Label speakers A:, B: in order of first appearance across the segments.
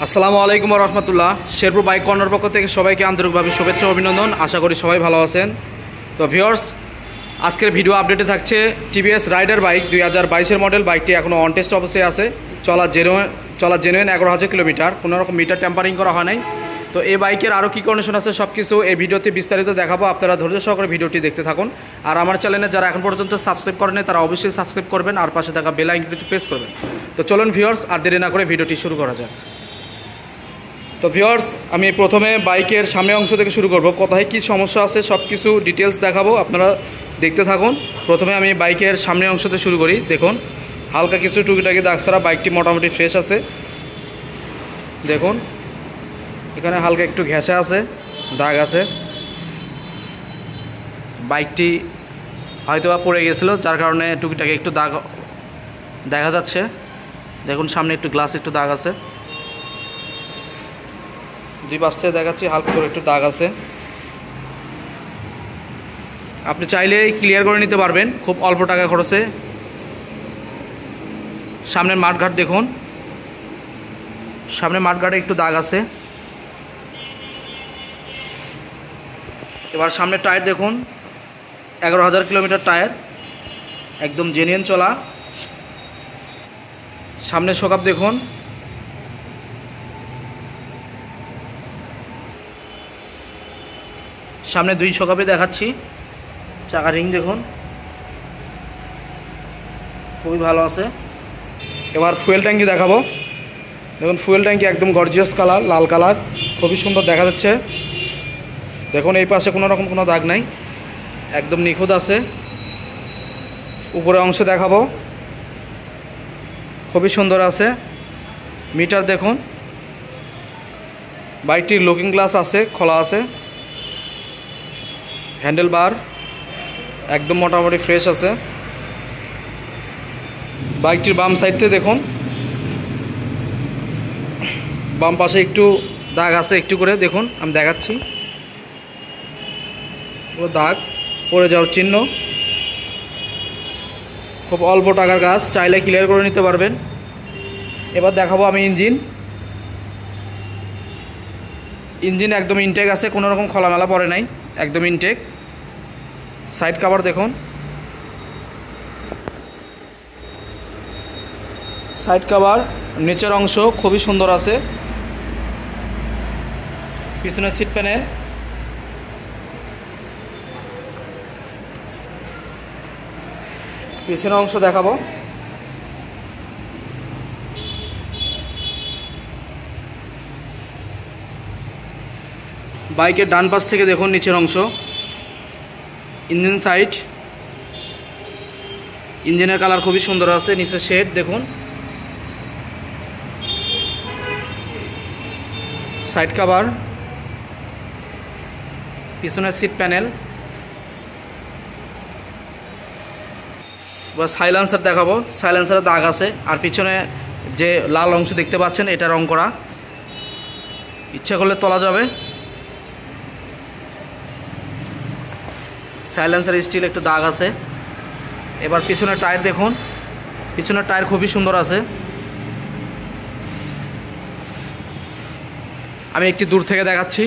A: আসসালামু আলাইকুম ওয়া রাহমাতুল্লাহ। শেরপুর বাইক কর্নার পক্ষ থেকে সবাইকে আন্তরিকভাবে শুভেচ্ছা ও অভিনন্দন। আশা করি সবাই ভালো আছেন। তো ভিউয়ার্স, আজকের ভিডিও আপডেটে থাকছে টিভিএস রাইডার বাইক 2022-এর মডেল। বাইকটি এখনও অন টেস্ট অবস্থায় আছে। চলা জেনুইন 11,000 কিলোমিটার, কোনো রকম মিটার ট্যাম্পারিং করা হয় নাই। তো এই বাইকের আরও কী কন্ডিশন আছে সব কিছু এই ভিডিওতে বিস্তারিত দেখাবো। আপনারা ধৈর্য সহকারে ভিডিওটি দেখতে থাকুন। আর আমার চ্যানেলে যারা এখন পর্যন্ত সাবস্ক্রাইব করেন তারা অবশ্যই সাবস্ক্রাইব করবেন আর পাশে থাকা বেল আইকনটি প্রেস করবেন। তো চলুন ভিউয়ার্স, আর দেরি না করে ভিডিওটি শুরু করা যাক। তো ভিউয়ার্স, আমি প্রথমে বাইকের সামনের অংশ থেকে শুরু করব। কোথায় কী সমস্যা আছে সব কিছু ডিটেলস দেখাবো, আপনারা দেখতে থাকুন। প্রথমে আমি বাইকের সামনের অংশতে শুরু করি। দেখুন, হালকা কিছু টুকিটাকি দাগ ছাড়া বাইকটি মোটামুটি ফ্রেশ আছে। দেখুন, এখানে হালকা একটু ঘেঁষা আছে, দাগ আছে। বাইকটি হয়তো পড়ে গেছিলো, যার কারণে টুকিটাকি একটু দাগ দেখা যাচ্ছে। দেখুন, সামনে একটু গ্লাস একটু দাগ আছে। দুই পাশ থেকে দেখাচ্ছি, হালকা করে একটু দাগ আছে। আপনি চাইলে ক্লিয়ার করে নিতে পারবেন খুব অল্প টাকা খরচে। সামনের মাঠঘাট দেখুন, সামনে মাঠঘাটে একটু দাগ আছে। এবার সামনের টায়ার দেখুন, 11,000 কিলোমিটার টায়ার, একদম জেনুইন চলা। সামনের শোকাপ দেখুন, সামনে দুই শোকাপে দেখাচ্ছি। চাকা রিং দেখুন, খুবই ভালো আছে। এবার ফুয়েল ট্যাঙ্কি দেখাবো। দেখুন, ফুয়েল ট্যাঙ্কি একদম গর্জিয়াস কালার, লাল কালার, খুবই সুন্দর দেখা যাচ্ছে। দেখুন, এই পাশে কোনো রকম কোনো দাগ নাই, একদম নিখুঁত আছে। উপরে অংশ দেখাবো, খুবই সুন্দর আছে। মিটার দেখুন, বাইকটির লুকিং গ্লাস আছে, খোলা আছে। হ্যান্ডেল বার একদম মোটামুটি ফ্রেশ আছে। বাইকটির বাম সাইড থেকে দেখুন, বাম পাশে একটু দাগ আছে, একটু করে দেখুন, আমি দেখাচ্ছি। ও দাগ পড়ে যাওয়ার চিহ্ন। খুব অল্প টাকার কাজ, চাইলে ক্লিয়ার করে নিতে পারবেন। এবার দেখাবো আমি ইঞ্জিন একদম ইনটেক আছে, কোনো রকম খোলামেলা পড়ে নাই, একদম ইনটেক। সাইড কভার দেখুন, সাইড কভার নিচের অংশ খুবই সুন্দর আছে। পিছনের সিট প্যানেল, পিছনের অংশ দেখাবো। বাইকের ডান পাশ থেকে দেখুন নিচের অংশ, ইঞ্জিন সাইড, ইঞ্জিনের কালার খুবই সুন্দর আছে। নিচে শেড দেখুন, সাইড কভার, পিছনের সিট প্যানেল। বা সাইলেন্সার দেখাবো। সাইলেন্সারে দাগ আছে, আর পিছনে যে লাল অংশ দেখতে পাচ্ছেন এটা রং করা, ইচ্ছা করলে তোলা যাবে। সাইলেন্সার স্টিল একটু দাগ আছে। এবার পিছনের টায়ার দেখুন, পিছনের টায়ার খুবই সুন্দর আছে। আমি একটি দূর থেকে দেখাচ্ছি।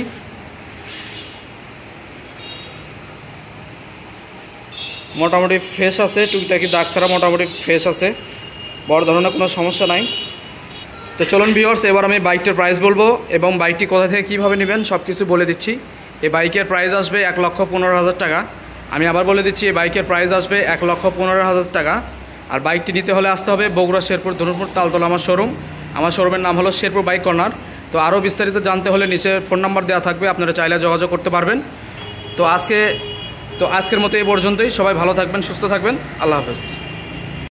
A: মোটামুটি ফ্রেশ আছে, টুকিটাকি দাগ ছাড়া মোটামুটি ফ্রেশ আছে, বড় ধরনের কোনো সমস্যা নাই। তো চলুন ভিউয়ার্স, এবার আমি বাইকটার প্রাইস বলবো এবং বাইকটি কোথা থেকে কীভাবে নেবেন সব কিছু বলে দিচ্ছি। এই বাইকের প্রাইস আসবে 1,15,000 টাকা। আমি আবার বলে দিচ্ছি, এই বাইকের প্রাইস আসবে 1,15,000 টাকা। আর বাইকটি নিতে হলে আসতে হবে বগুড়া শেরপুর ধনুরপুর তালতলা আমার শোরুম। আমার শোরুমের নাম হলো শেরপুর বাইক কর্নার। তো আরও বিস্তারিত জানতে হলে নিচে ফোন নাম্বার দেওয়া থাকবে, আপনারা চাইলে যোগাযোগ করতে পারবেন। তো আজকের মতো এই পর্যন্তই। সবাই ভালো থাকবেন, সুস্থ থাকবেন। আল্লাহ হাফেজ।